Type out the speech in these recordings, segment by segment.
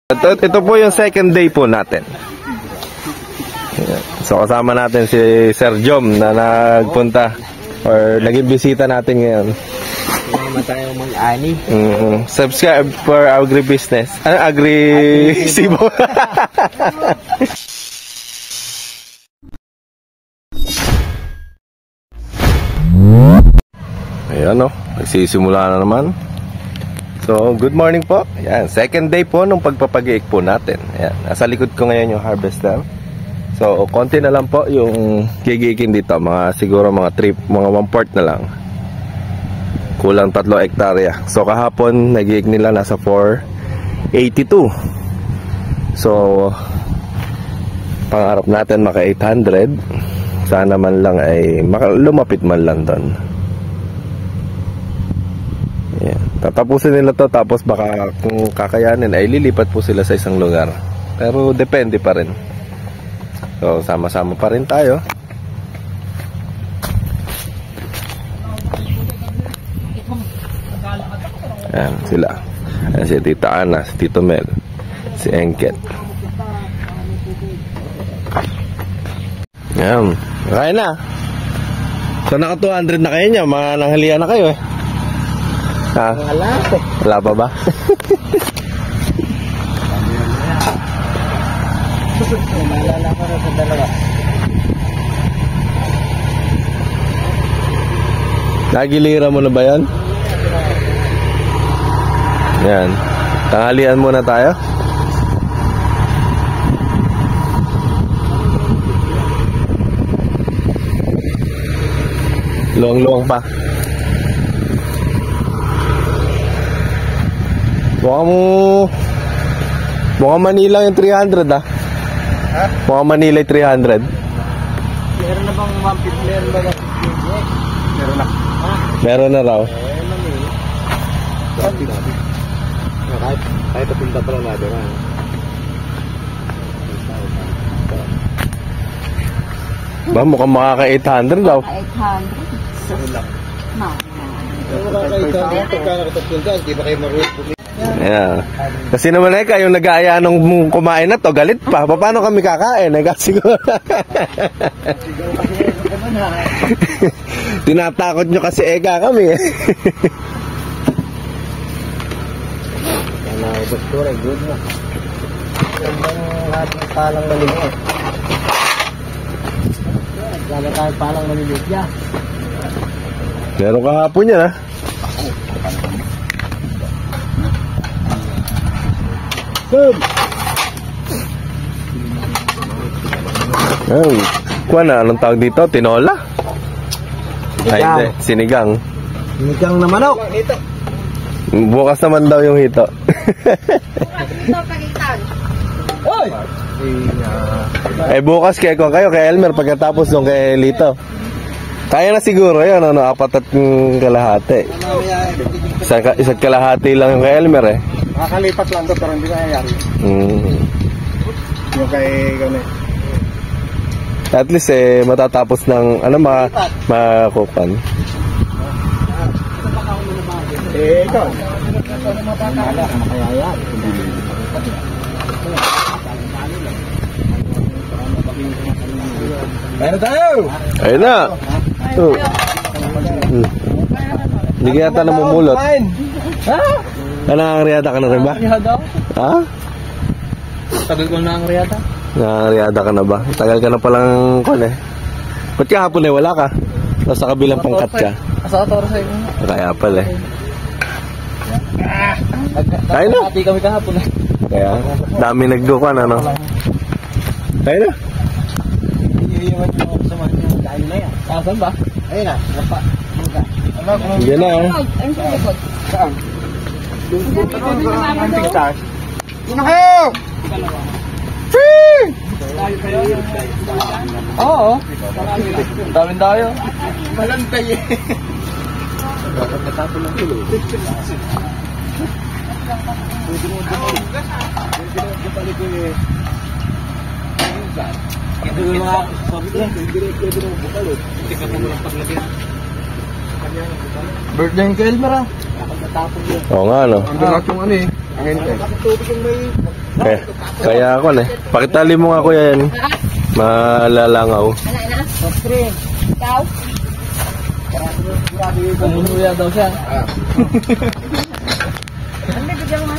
Ito po yung second day po natin. So kasama natin si Sir Jom na nagpunta or naging bisita natin ngayon. Salamat tayong mag-ani. Subscribe for agribusiness. Agri-sibo. Ayan o, nagsisimula na naman. So, good morning po. Ayan, second day po nung pagpapag-iik po natin. Ayan, nasa likod ko ngayon yung harvester. So, konti na lang po yung gigiikin dito. Siguro mga 1/4 na lang. Kulang 3 hektarya. So, kahapon, nag-iik nila nasa 482. So, pangarap natin maka 800. Sana man lang ay lumapit man lang doon. Tatapusin nila to, tapos baka kung kakayanin ay lilipat po sila sa isang lugar. Pero depende pa rin. So sama-sama pa rin tayo. Ayan sila. Ayan si Tita Ana, si Tito Mel, si Engket. Ayan, kaya na. So naka 200 na kayo niya, mga nanghalian na kayo eh. Ha? Wala pa ba? Naalala ko na sa dalawa. Nagilira mo na ba yan? Yan. Tanghalian muna tayo. Luwang-luwang pa. Mukhang Manila yung 300 ah. Ha? Mukhang Manila yung 300. Meron na bang 150? Meron ba 150? Meron na. Ha? Meron na raw. Kahit napinda pa lang natin ha. Ba, mukhang makaka 800 daw. 800? No. Di ba kayo marunong? Yeah. Kasi naman yung nag-aaya nung kumain na to, galit pa. Paano kami kakain? Siguro. Tinatakot nyo kasi kami eh. Doktor, good na. Gandang ating palang malilit. Ganda tayo palang malilit yan. Meron kahapon yan ah. Good. Oh, kuha na, anong tawag dito? Tinola? Ay, hindi. Sinigang. Sinigang na manok. Bukas naman daw yung hito. Oy! Eh bukas kaya kung kayo kay Elmer pagkatapos nung kay Lito. Kaya na siguro yun, 4 at kalahati. Isa't kalahati lang yung kay Elmer eh. Makakalipat lang to pero hindi nangyayari. Yung kay gano'n. At least matatapos ng makupan. Ikaw. Makayayari. Ayun tayo! Ayun na! Hindi ka yata namumulot. Ha? Nangangaryada ka na rin ba? Ha? Tagal ko na ang riyata. Nangangaryada ka na ba? Tagal ka na palang eh. Ba't kahapon wala ka? Nasa kabilang pangkat ka. Asa ka toro sa inyo? Kaya pala eh. Kaya na? Hati kami kahapon eh. Kaya, dami nagdukan ano? Kaya na? Iiwan yung sa mga kain na yan. Saan ba? Ayun na. Yan na oh. Saan? Yun kayo! Oo. Daming tayo. Malantay eh. Dapat natapon ng tulo. Ito yung mga sabi ko lang, hindi mo bukal eh. Hindi ka po lang paglagyan. Birthday ni Elmer ah. Oo nga no. Ang lahat yung ano eh. Ang hintay. Kaya ako na. Pakitali mo nga kuya yan. Malalangaw. Soft-drink. Ikaw? Umuya daw siya. Ano bigyan mo nga?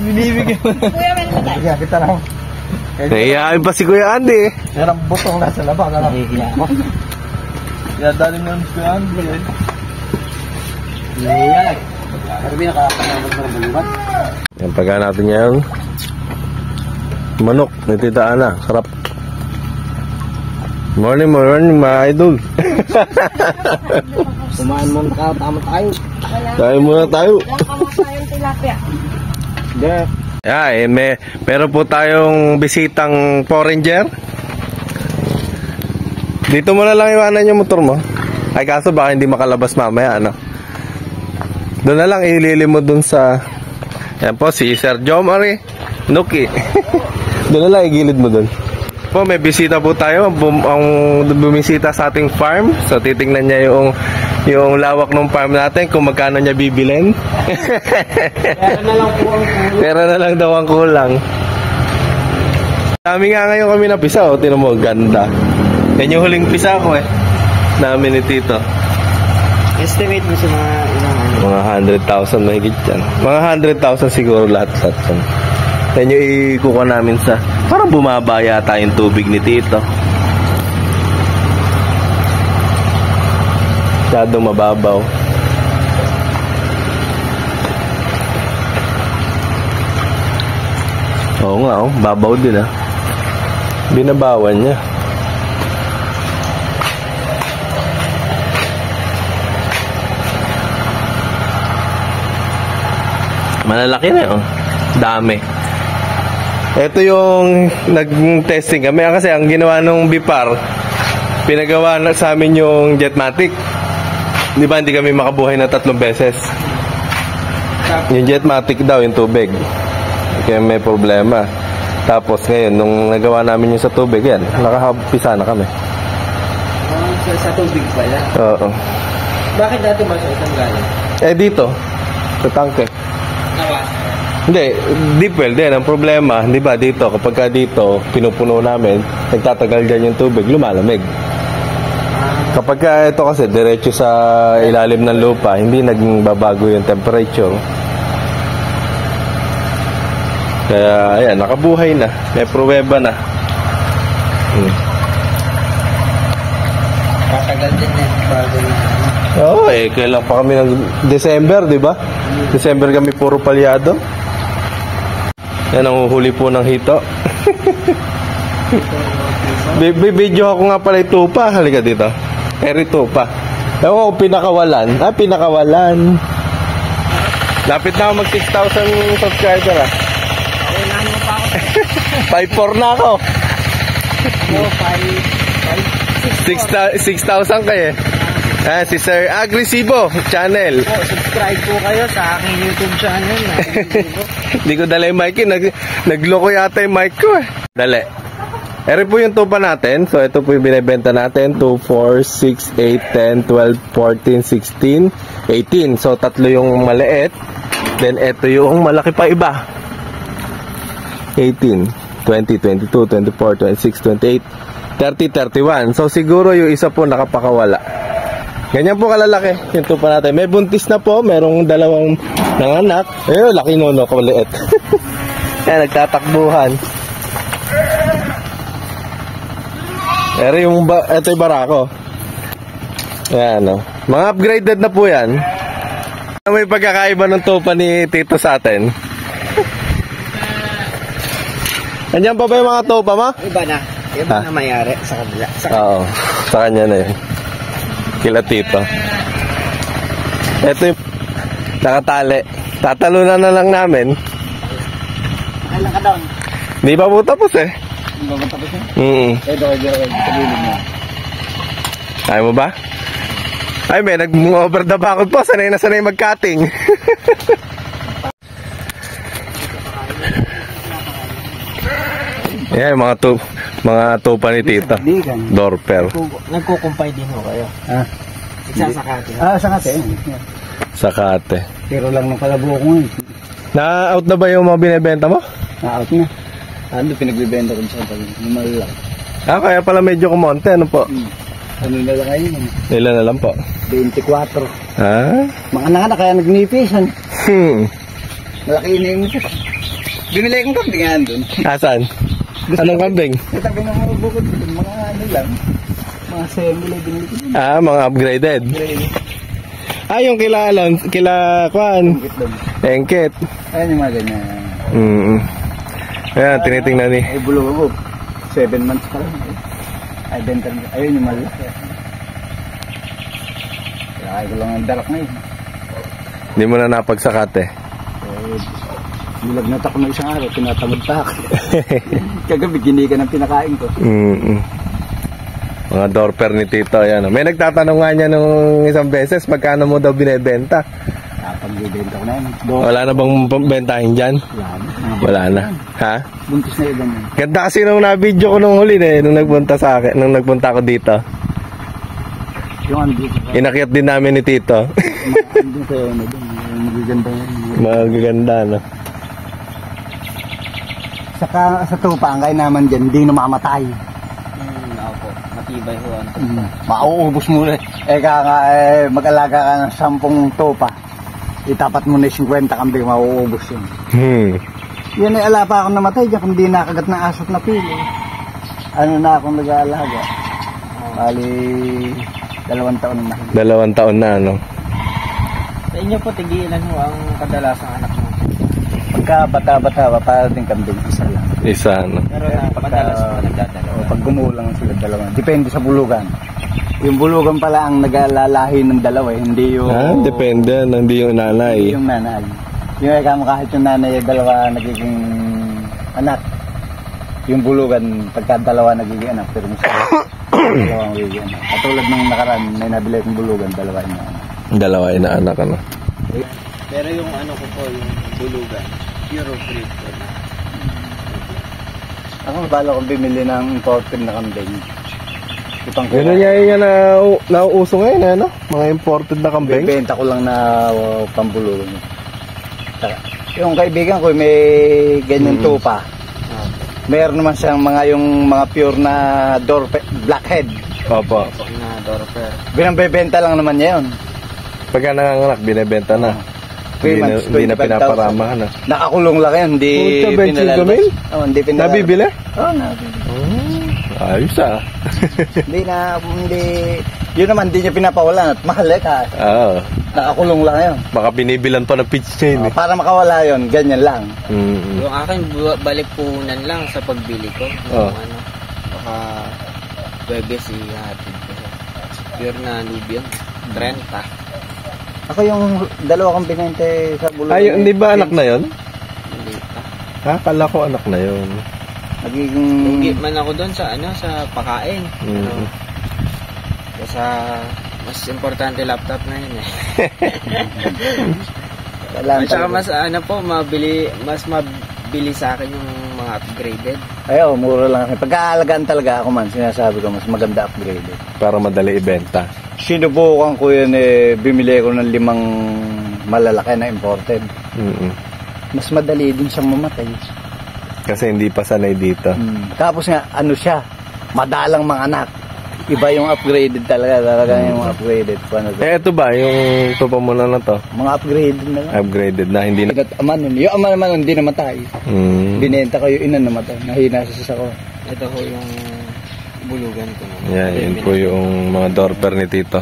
Binibigyan mo. Kuya, may namatay. Kaya kita lang. Nahihain pa si Kuya Andy. Yan ang butong nasa labas. Nakikila mo. Kaya dali mo si Kuya Andy. Yan. Pero nakakalaman mo ng buwan. Yan, pagka natin yan. Manok, ni Tita Ana. Sarap. Morning, mga idol. Kumain mo na tama tayo. Tayo muna tayo. Lang kamasayang tilapia. Hindi. Yeah, meron po tayong bisitang foreigner. Dito mo na lang iwanan yung motor mo. Ay kaso baka hindi makalabas mamaya, ano. Doon na lang ilili mo doon sa... Yan po, si Sir Jomari Nuki. Doon na lang igilid mo doon. Po, may bisita po tayo. Ang bumisita sa ating farm. So titingnan niya yung lawak ng farm natin, kung magkano niya bibilin. Pera na lang po ang kulo. Pera na lang daw ang kulang. Dami nga ngayon kami na pisa, oh. Tinan mo, ganda. Yan yung huling pisa ko namin ni Tito. Estimate mo sa mga ilang ano. Mga 100,000 mahigit yan. Mga 100,000 siguro lahat. Yan yung ikuha namin sa... Parang bumaba yata yung tubig ni Tito. Masyadong mababaw. Oo nga, oh. Babaw din, ah. Binabawan niya. Malalaki na, oh. Dami. Ito yung nag-testing kami. Kasi ang ginawa nung Bipar, pinagawa na sa amin yung Jetmatic. Di ba hindi kami makabuhay na 3 beses? Yung Jetmatic daw, yung tubig. Kaya may problema. Tapos ngayon, nung nagawa namin yung sa tubig, yan, nakahapisa na kami. Sa tubig pala. Oo. Bakit dati ba sa isang galing? Dito, sa tangke. Nawas. Hindi, deep well din. Ang problema, di ba, dito, kapag dito, pinupuno namin, nagtatagal dyan yung tubig, lumalamig. Kapag ito kasi, diretso sa ilalim ng lupa, hindi nagbabago yung temperature. Kaya, ayan, nakabuhay na. May pruweba na. Katagal din yan. Bago na. Oo, kailan pa kami ng December, di ba? December kami puro palyado. Yan ang huli po ng hito. Video ako nga pala yung tupa. Halika dito. Eri tupa. Ewan ko, pinakawalan. Pinakawalan. Lapit na ako mag 6,000 subscriber, ah. Kailangan mo pa ako. 5,400 na ako. No, 6,000 kayo. Si Sir Agresibo channel. subscribe po kayo sa aking YouTube channel. Hindi ko dala yung mic. Nagloko yata yung mic ko, eh. Dali. Eri po yung tupa natin. So ito po yung binibenta natin. 2, 4, 6, 8, 10, 12, 14, 16, 18. So tatlo yung maliit. Then ito yung malaki pa iba. 18, 20, 22, 24, 26, 28, 30, 31. So siguro yung isa po nakapakawala. Ganyan po kalalaki yung tupa natin. May buntis na po. Merong 2 nanganak. Laki no, kuliit. Kaya nagtatakbuhan. Pero ito yung barako. Ayan, no. Mga upgraded na po yan. May pagkakaiba ng tupa ni Tito sa atin. Andiyan pa ba yung mga tupa mo? Iba na. Iba na mayari sa kabila. Oo, sa kanya na yun. Kila Tito. Ito yung nakatali. Tatalunan na lang namin. Alam ka doon. Hindi pa po tapos, eh. Hindi ba tapos na? Ito. Pagilid na. Kaya mo ba? Ay, may nag-over the backod po. Sanay na sanay mag-cutting. Yan, mga tupa ni Tita. Dorper. Nagkukumpay din ho kayo. Igsasakate. Sakate. Sakate. Pero lang ng kalabo ko ngayon. Na-out na ba yung mga binibenta mo? Na-out na. Ano, pinagbibenta ko sa pag malaki. Ah, kaya pala medyo kumonte, ano po? Ano na lang ngayon? Ilan na lang po? 24. Ah? Mga anak na kaya nagnipisan. Hmm. Malaki na yung nipis. Bumili akong kambingan doon. Asan? Anong kambing? Sa tabi ng mga bukod doon, mga ano lang. Mga semi-lay binili ko doon. Ah, mga upgraded. Grade. Ah, yung kila Kwan. Bukit doon. Engket. Ayan yung mga ganyan. Ayan, tinitingnan ni. Ay, bulong ako. 7 months pa lang. Ay, benta rin. Ayun yung malaki. Kaya ayaw ko lang ang dalak ngayon. Hindi mo na napagsakat eh. Nilagnat ako na isang araw, tinatamad pa ako. Kagabi, ginigan ang pinakain ko. Mga dorper ni Tito, ayan. May nagtatanong nga niya nung isang beses, magkano mo daw binibenta? Pagbibenta ko na yun. Wala na bang bentahin dyan? Wala na. Ha? Buntis na ilan yun. Ganda kasi nung na-video ko nung huli eh, nung nagpunta sa akin, nung nagpunta ako dito. Yung ano dito. Inakyat din namin ni Tito. Andun sa ano doon. Magaganda yun. Magaganda, no? Sa tupa, ang kain naman dyan, hindi namamatay. Opo, matibay ho. Mauubos mo rin. Mag-alaga ka ng 10 tupa. Itapat mo na 50 kambing, mauubos yun. Yan ay ala pa ako namatay dyan, kung di nakagat ng asot na pili. Ano na akong nag-aalaga? Bali, 2 taon na. 2 taon na, no? Sa inyo po, tigilan ho ang kadalasang anak mo. Pagka bata-bata, para din kambing, isa lang. Isa, no? Pero madalas po nagdadalawa. Pag gumulang sila dalawa, depende sa bulugan. Yung bulugan pala ang nag-alalahi ng dalawa, hindi yung... Ah, depende, hindi yung nanay. Yung nanay. Yung kahit yung nanay, dalawa nagiging anak. Yung bulugan, pagka dalawa nagiging anak, pero mas dalawa nagiging anak. Katulad ng nakaraan, may nabili kong bulugan, dalawa yung anak. Dalawa inaanak, ano? Pero yung ano ko po, yung bulugan, pure breed po na. Ako, bala kong bimili ng imported na kambing. Ganun niya na nauuso ngayon, ano? Mga imported na kambing. Bibenta ko lang na pambulugan. Yung kaibigan ko, may ganyan tupa. Meron naman siyang yung mga pure na blackhead. Opo. Na dorper. Binambebenta lang naman niya yun. Pagka nanganganak, binibenta na. 3 months, Hindi na 25,000. pinaparama, no? Nakakulong lang yun, hindi pinalabas. Hindi pinalabas. Nabibili? Oo, nabibili. Ayos ah. hindi, yun naman, hindi niya pinapawalan at mahal ka. Oo. Nakakulong lang yun. Baka binibilan pa ng pitch chain eh. Para makawala yun, ganyan lang. Yung akin, balik puhunan lang sa pagbili ko. Yung ano, baka Webes ihatid ko. Pure na Nubian, 30. Ako yung dalawa kong binente sa bulugan. Ay, hindi ba anak na yun? Hindi pa. Ha? Kala ko anak na yun. Nagiging... Lugi man ako doon sa ano, sa pakain. Sa mas importante laptop na yun eh. At saka mas ano po, mas mabili sa akin yung mga upgraded. Ayaw, mura lang. Pagkaalagaan talaga ako man, sinasabi ko, mas maganda upgraded. Para madali ibenta. Sinubukan ko yun bimili ko ng 5 malalaki na imported. Mas madali din siyang mamatay. Kasi hindi pa sanay dito. Tapos nga, ano siya, madalang mga anak. Iba yung upgraded talaga yung upgraded. Ito ba, yung tupa mo na to? Mga upgraded na lang. Upgraded na, hindi na. Yung ama naman hindi namatay. Binenta ko yung ina namatay. Nahina sa ko. Ito ko yung bulugan ko. Yan, yun po yung mga dorper ni Tito.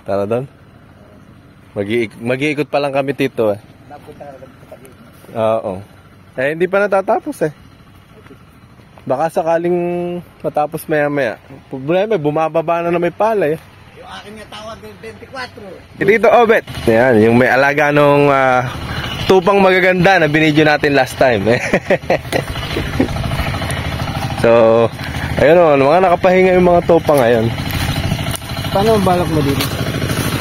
Tara doon. Mag-iikot pa lang kami, Tito eh. Oo. Eh, hindi pa natatapos eh. Baka sakaling matapos maya-maya. Problema, bumababa na may pala eh. Yung akin nga tawag 24. Dito, Obet. Yan, yung may alaga nung tupang magaganda na binidyo natin last time. So, ayun o, mga nakapahinga yung mga tupa ngayon. Paano ang balak mo dito?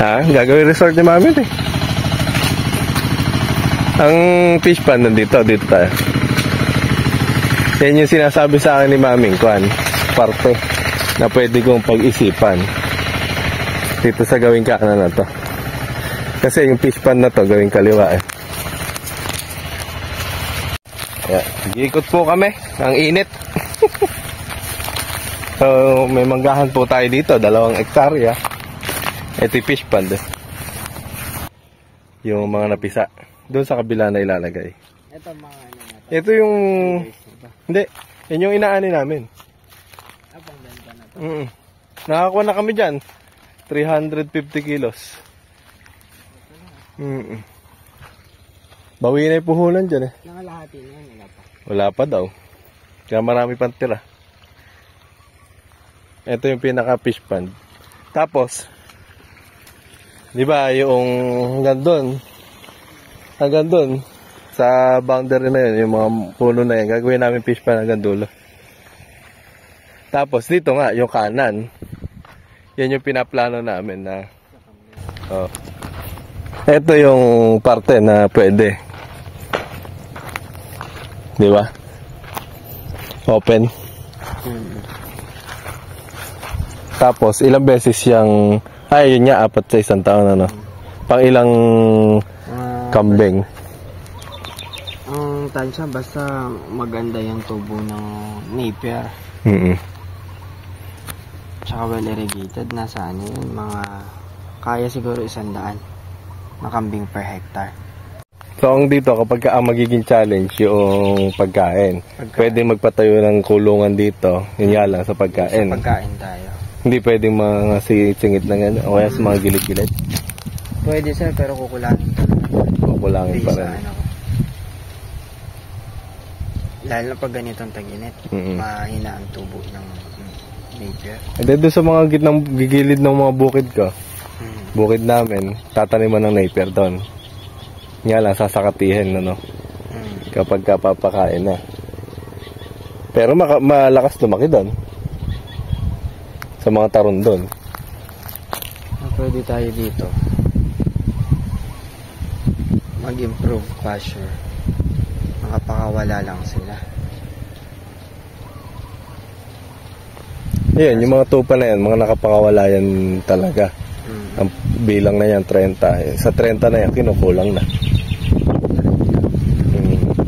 Ha? Gagawin resort ni Mami eh. Ang fish pond nandito, dito tayo. Yan yung sinasabi sa akin ni Maming Kwan, parte na pwede kong pag-isipan dito sa gawing kakna na to. Kasi yung fish pond na to, gawing kaliwa eh. Ayan, nag-iikot po kami. Ang init. So, may manggahan po tayo dito. 2 hektarya. Ito yung fish pond. Yung mga napisa. Doon sa kabila na ilalagay. Ito mga ano na to. Ito yung... Hindi. Yan yung inaani namin. Abang benta na to. Nakakuha na kami dyan. 350 kilos. Bawi na yung puhulan dyan eh. Nakalahati na yan. Wala pa. Wala pa daw. Kaya marami pang tira. Ito yung pinaka fish pond. Tapos, di ba yung hanggang doon, sa boundary na yun, yung mga puno na yan, gagawin namin fish pond hanggang dulo. Tapos dito nga, yung kanan, yan yung pinaplano namin na, oh. Ito yung parte na pwede. Di ba? Open. Tapos, ilang beses yung... Ay, yun nga, 4 sa isang taon, ano? Pang ilang kambing. Ang tansya, basta maganda yung tubo ng Napier. Tsaka well irrigated. Nasa ano yun, mga... Kaya siguro 100 na kambing per hectare. So, ang dito, kapag ang magiging challenge yung pagkain. Pwede magpatayo ng kulungan dito. Yun nga lang, sa pagkain. Sa pagkain tayo. Hindi pwedeng mga singit na gano'n. O kaya sa mga gilid-gilid. Pwede sir, pero kukulangin ka. Kukulangin pa rin. Ano, lalo na pag ganitong tag-init, mahina ang tubo ng Napier. And then doon sa mga gigilid ng mga bukid ko, bukid namin, tataniman ng Napier doon. Nga lang, sasakatihin, ano? Kapag kapapakain na. Pero malakas lumaki doon. Sa mga taron doon. Pwede tayo dito mag-improve pasture. Makapakawala lang sila. Yan, yung mga tupa na yan, mga nakapakawala yan talaga. Ang bilang na yan, 30. Sa 30 na yan, kinukulang na.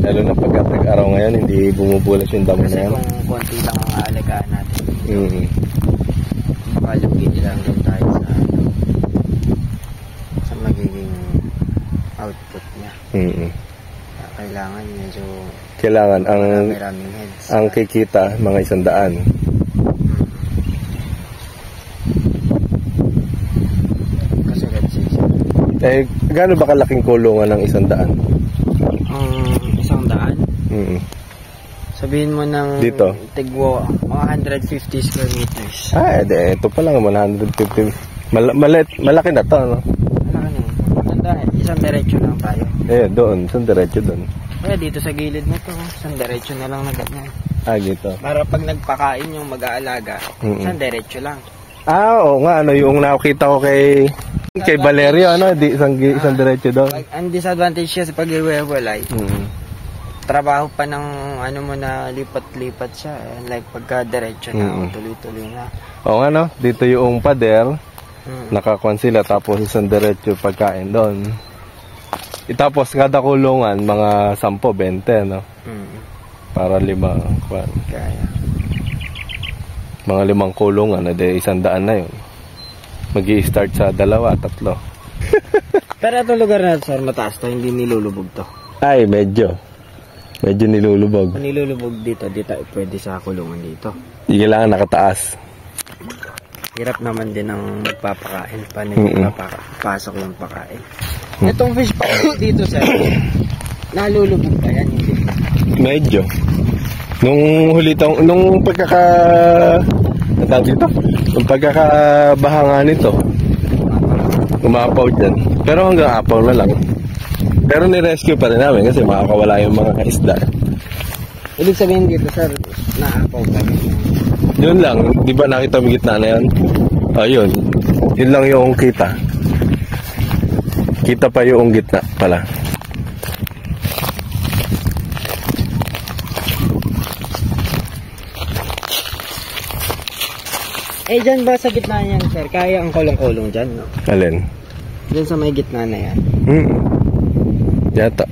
Lalo na pag araw ngayon, hindi bumubulat yung damo na yan. Kasi kung konti lang ang aalagaan natin, baka lugin lang din tayo sa magiging output niya. Kailangan medyo maraming heads. Ang kikita, mga 100. Kasi let's say, gaano ba kalaking kulungan ng 100? 100? Sabihin mo ng dito? Tigwo, mga 150 square meters. Ito pa lang, 150. Malaki na to, no? Malaki na yun. Isang diretso lang tayo. Doon. Isang diretso doon. Dito sa gilid na to, isang diretso na lang na ganyan. Dito. Para pag nagpakain yung mag-aalaga, isang diretso lang. Oo nga, ano, yung nakita ko kay Valerio, ano, isang diretso doon. Ang disadvantage siya sa pag-iwewalay, trabaho pa ng ano mo na lipat-lipat siya. Like pagka diretso na, tuloy-tuloy na. Oo nga, no? Dito yung pader, nakakuan sila, tapos isang diretso pagkain doon. Tapos kada kulungan, mga 10-20, no? Para 5, kuan. Kaya. Mga 5 kulungan, 100 na yun. Mag-i-start sa 2, 3. Pero itong lugar na ito, sir, mataas to, hindi nilulubog to. Medyo nilulubog. Kung nilulubog dito, pwede sa kulungan dito. Hindi kailangan nakataas. Hirap naman din ang magpapakain. Paano yung papasok yung pakain. Itong fish pa dito, sir, nalulubog pa yan, hindi? Medyo. Nung pagkakabaha nga nito, umapaw dyan. Pero hanggang apaw na lang. Pero ni-rescue pa rin namin kasi makakawala yung mga isda. Ibig sabihin dito, sir, naapaw pa rin. Yun lang, di ba nakita mo gitna na yan? Yun. Yun lang yung kita. Kita pa yung gitna pala. Dyan ba sa gitna niyan, sir? Kaya ang kulong-kulong dyan, no? Alin? Diyan sa may gitna na yan. Yata.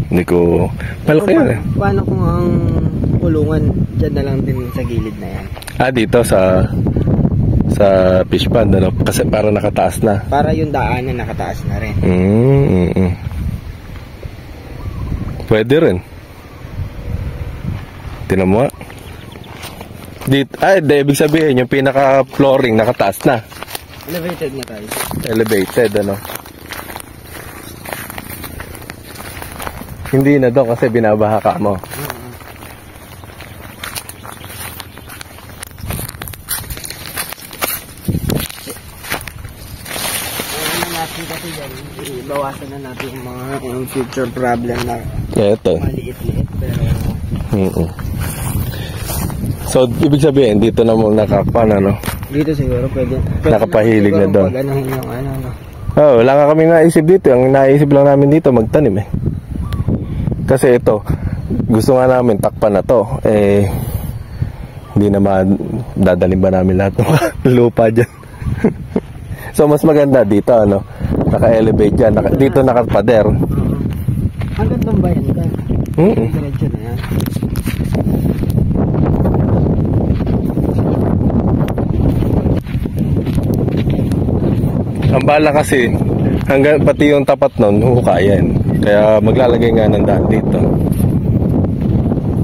Hindi ko... Malaki yun eh. Paano kung ang kulungan dyan na lang din sa gilid na yan? Dito sa fish pond, ano? Kasi para nakataas na. Para yung daanan nakataas na rin. Pwede rin. Tinan mo nga. Ibig sabihin yung pinaka-flooring nakataas na. Elevated na tayo. Elevated, ano? Hindi na doon kasi binabaha ka mo. Kasi dyan, ibawasan na natin yung mga future problem na maliit-liit pero... So, ibig sabihin, dito na mo nakapan, ano? Dito siguro pwede nakapahilig na doon. Wala nga kami naisip dito. Ang naisip lang namin dito, magtanim eh. Kasi ito, gusto nga namin takpan na to. Hindi naman dadalim ba namin lahat ng lupa dyan. So, mas maganda dito, ano? Naka-elevate dyan. Dito nakapader. Hanggang doon ba yan? Diretso na yan. Ang bala kasi, hanggang pati yung tapat nun, hukayan. Kaya maglalagay nga ng daan dito.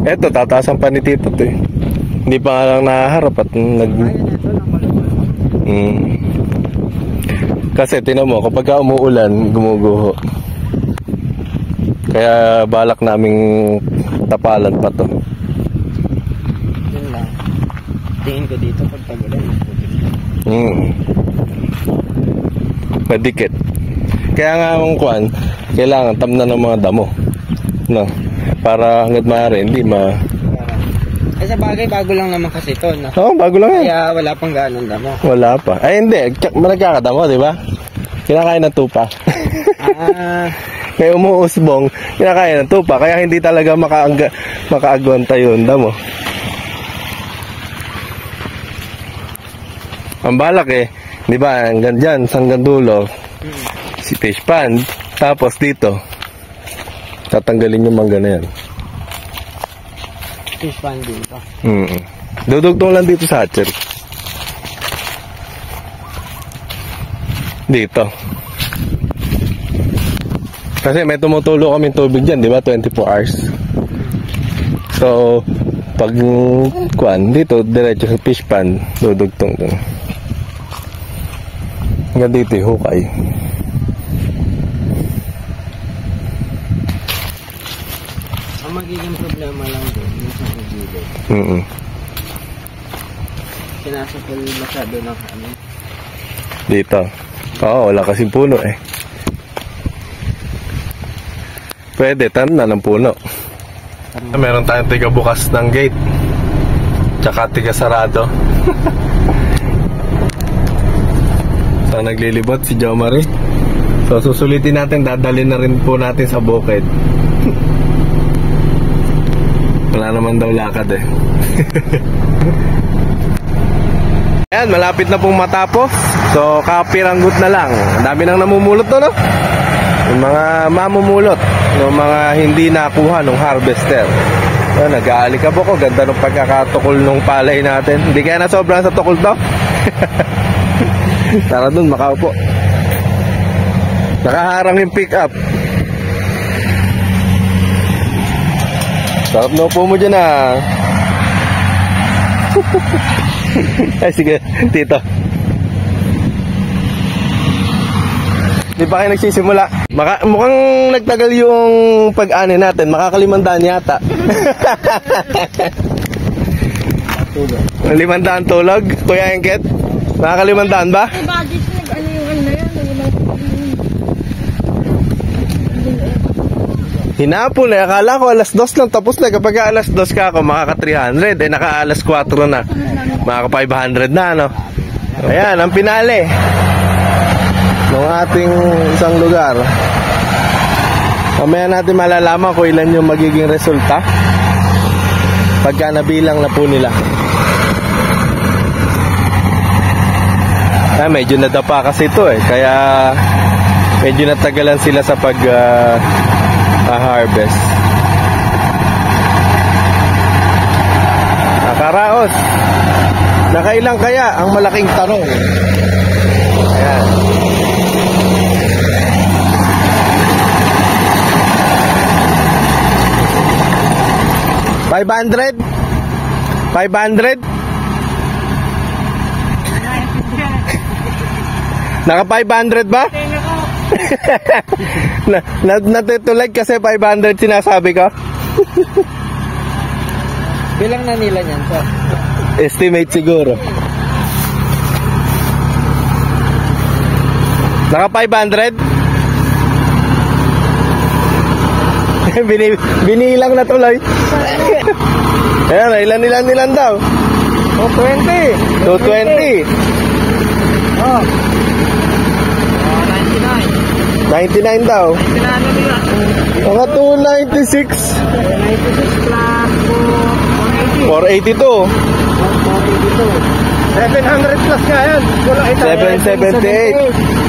Eto, tataasan pa ni Tito to eh. Hindi pa nga lang naharap at Kasi tinan mo, kapag umuulan, gumuguho. Kaya balak naming tapalan pa to. Yun lang. Tingin ko dito pag tagulan. Madikit. Kaya nga ang kuwan, kailangan tamnan ng mga damo. No? Para hanggat maaari, hindi sa bagay, bago lang naman kasi ito, no? Oo, bago lang yan. Kaya wala pang ganun damo. Wala pa. Hindi. Nagkakadamo, di ba? Kinakain ng tupa. Kaya umuusbong, kinakain ng tupa. Kaya hindi talaga makaagwanta yun, damo. Ang balak eh, di ba, hanggang dyan, hanggang dulo, si fish pond, tapos dito, tatanggalin yung mangga na yan. Fish pond dito. Dudugtong lang dito sa hatchery. Dito. Kasi may tumutulo kaming tubig dyan, di ba, 24 hours. So, pag kuan dito, diretso sa fish pond, dudugtong dun. Hanggang dito yung hukay. Ang magiging problema lang doon yung sa gilid. Sinasapal masyado ng ano. Dito. Oo, wala kasing puno eh. Pwede, tan na ng puno. Meron tayong tiga bukas ng gate. Tsaka tiga sarado. So, naglilibot si Jo Marie. So, susulitin natin, dadalhin na rin po natin sa bukid. Wala naman daw lakad eh. Ayan, malapit na pong matapos. So, kapiranggot na lang. Ang dami nang namumulot to, no? Yung mga mamumulot, yung mga hindi nakuha ng harvester. So, nag-aalikab ako. Ganda ng pagkakatukol ng palay natin. Hindi kaya na sobrang sa tukol to? Tara dun, makaupo. Nakaharang yung pick up. Sarap na upo mo dyan ah. Ay sige, Tito. Di pa kayo nagsisimula? Mukhang nagtagal yung pag-ani natin. Makakalimandaan yata. 500 tulog? Kuya Engket? Nakakalimandaan ba? Hinapon eh. Akala ko alas 2 lang tapos na. Kapag alas 2 ka ako, makaka 300. Naka alas 4 na. Makaka 500 na, no? Ayan, ang pinali ng ating isang lugar. Mamaya natin malalaman kung ilan yung magiging resulta pagka nabilang na po nila. Medyo nadapa kasi ito eh. Kaya medyo natagalan sila sa pag-harvest. Nakaraos. Nakailang kaya ang malaking tanong. Ayan. $500? Naka 500 ba? Natutulag kasi 500 sinasabi ko. Bilang na nila niyan, so. Estimate siguro. Naka 500? Binilang na tuloy. Ayan, ilan daw? 220. 220. Oh. 99 daw. Mga 296. 96 plus 482. 700 plus nga yan. 778.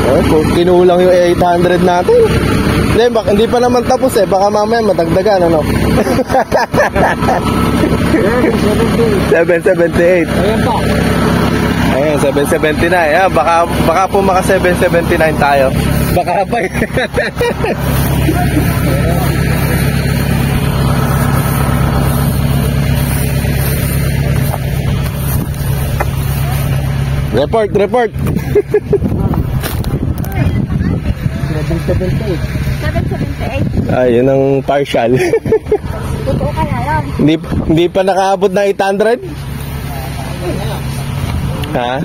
Oh, kinulang yung 800 natin. Hindi pa naman tapos eh. Baka mamaya matagdagan, ano? 778. Ayan pa. Ayan, 779. Ayan, baka po maka 779 tayo. Baka pa. Report. 778. Ay, yun ang partial. Totoo kaya yun? Hindi pa nakaabot ng 800? Ha?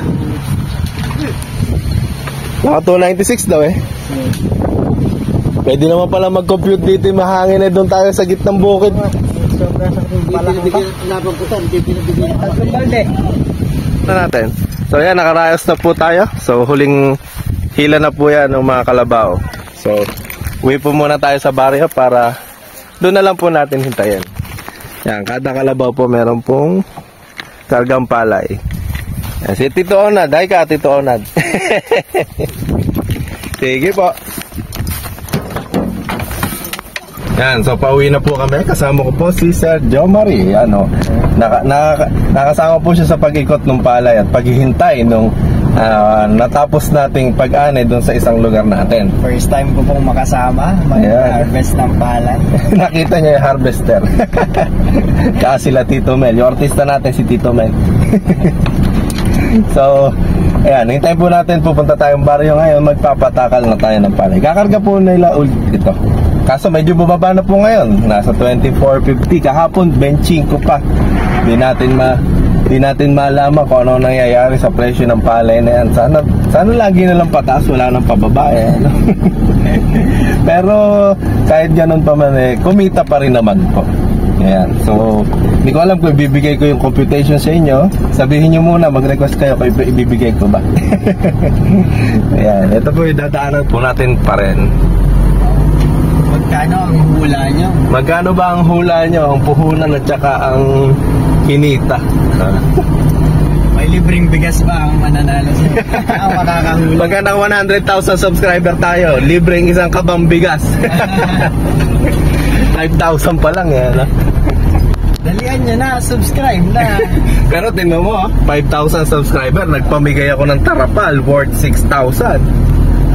Naka 296 daw eh. Pwede naman pala mag-compute dito yung mahangin eh. Doon tayo sa gitnang bukid. Natin. So yan, nakarayos na po tayo. So huling hila na po yan ng mga kalabaw. So uwi po muna tayo sa baryo para doon na lang po natin hintayin. Yan, kada kalabaw po meron pong kargang palay. Yan, si Tito Onad. Hi ka, Tito Onad. Sige po. Yan, so pauwi na po kami. Kasama ko po si Sir Jomari. Ano, nakasama po siya sa pag-ikot ng palay at paghihintay nung natapos nating pag-ani doon sa isang lugar natin. First time ko pong makasama, mag-harvest ng palay. Nakita niya yung harvester. Kasi sila Tito Mel. Yung artista natin si Tito Mel. So, ayan, hintayin po natin. Pupunta tayong baryo ngayon. Magpapatakal na tayo ng palay. Kakarga po nila ulit ito. Kaso medyo bumaba na po ngayon. Nasa 24.50. Kahapon, benching ko pa. Di natin malaman kung ano nangyayari sa presyo ng palay na yan. Sana lagi na lang pataas, wala nang pababa eh. Pero kahit ganun pa man eh, kumita pa rin naman po. Ayan. So, hindi ko alam kung ibibigay ko yung computation sa inyo. Sabihin nyo muna, mag-request kayo kung ibibigay ko ba. Ayan. Ito po yung dadaanan po natin pa rin. Magkano ang hula nyo? Magkano ba ang hula nyo? Ang puhunan at saka ang kinita? May libreng bigas ba ang mananalo sa ang makakahula? Pagka ng 100,000 subscriber tayo, libreng isang kabang bigas. 5,000 pa lang yan. Dalian nyo na, subscribe na. Pero tingnan mo, 5,000 subscriber, nagpamigay ako ng tarapal worth 6,000.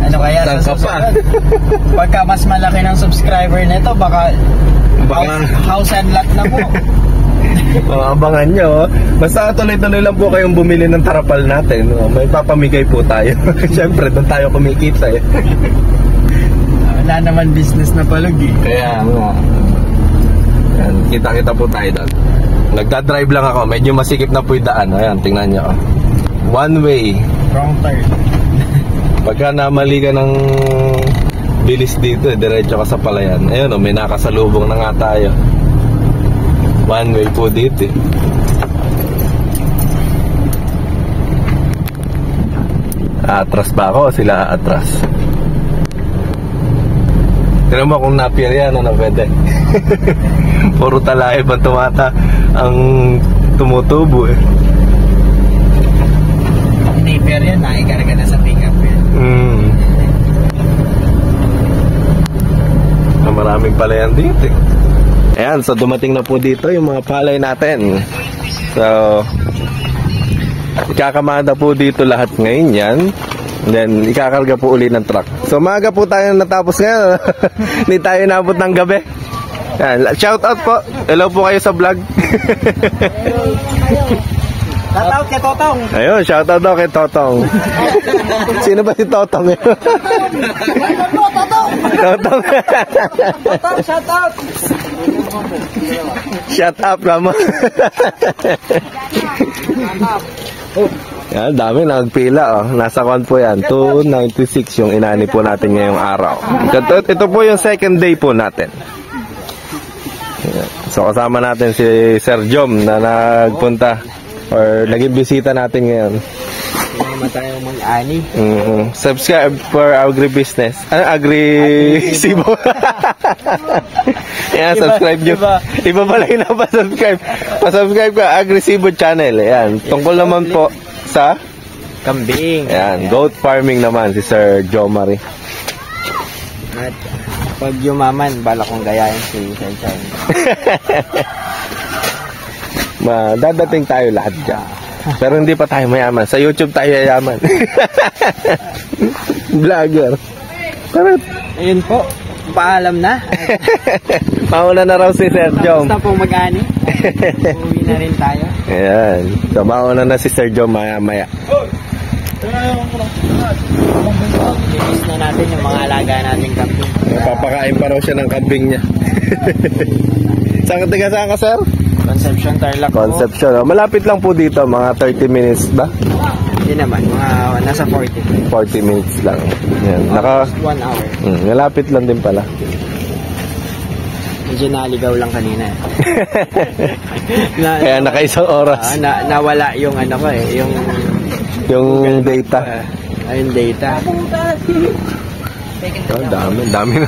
Ano kaya Saan sa susunod? Pagka mas malaki ng subscriber nito, baka house and lot na po. Abangan nyo. Basta tuloy-tuloy lang po kayong bumili ng tarapal natin. May papamigay po tayo. Siyempre, doon tayo kumikita eh. Wala naman business na palug eh. Kaya nga. Kita-kita po tayo doon. Nagdadrive lang ako. Medyo masikip na po yung daan. Ayan, tingnan nyo. One way. Wrong turn. Pagka namali ka ng bilis dito, diretso ka sa palayan. Ayun, may nakasalubong na nga tayo. One way po dito. Atras ba ako? Sila atras. Tignan mo kung napier yan, ano pwede. Puro talahe ba tumata ang tumutubo eh. Napier yan, nakikarga na sa pick-up yan. maraming palayan dito. Ayan, so dumating na po dito yung mga palay natin. So, ikakamada po dito lahat ngayon yan. Then, ikakarga po uli ng truck. So, maaga po tayo natapos ngayon. Hindi tayo nabot ng gabi. Yan. Shout out po. Hello po kayo sa vlog. Shout out kay Totong. Ayun, shout out daw kay Totong. Sino ba si Totong? Totong. Totong. Totong, shout out. Shut up, Ramo. Yan, dami nagpila, oh. Nasa kwan po yan. 296 yung inani po natin ngayong araw. Ito po yung second day po natin. So, kasama natin si Sir Jom na nagpunta or naging bisita natin ngayon. Sinama tayo mag-ani. Subscribe for agribusiness. Agri-sibo. Yan, subscribe nyo. Iba pala yung napasubscribe. Pasubscribe ka, Agresibo channel. Yan, tungkol naman po sa Kambing. yan, goat farming naman si Sir Jo Marie. At pag yumaman, bala kong gayahin si Chay. Dadating tayo lahat dyan. Pero hindi pa tayo mayaman. Sa YouTube tayo yayaman. Vlogger. Pero, Ayun po, paalam na. mauna na raw si Sir Jom. Basta pong mag-ani. Uwi na rin tayo. Ayan. So, mauna na si Sir Jom maya-maya. Inis na natin yung mga alaga nating kambing. Papakain pa raw siya ng kambing niya. Saan ka, sir? Conception, Tarlac po. Conception. Oh. Malapit lang po dito, mga 30 minutes ba? Hindi naman, mga nasa 40. 40 minutes lang. Yan. Almost 1 hour. Malapit lang din pala. Medyo naligaw lang kanina. Kaya nakaisang oras. Nawala yung ano ko eh, yung data. Yung data. Oh, dami na.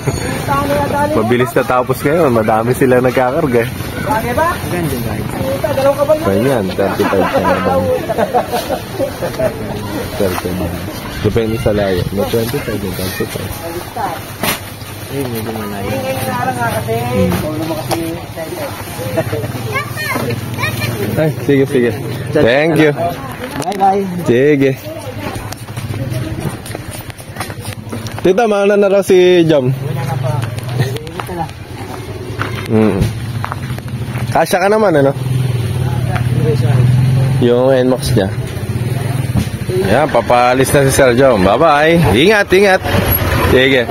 Mabilis na tapos ngayon. Madami sila nagkakarga. Ganda guys. Kaya yan, 35 ka na ba? 35. Depende sa layo. May 25 yung 25. Ayun, medyo malayo. Ay, sige. Thank you. Bye-bye. Sige. Tita, mauna na raw si Jom. Kasya ka naman, ano? Yung NMAX niya. Ayan, papalis na si Sir Jom. Bye-bye. Ingat. Sige.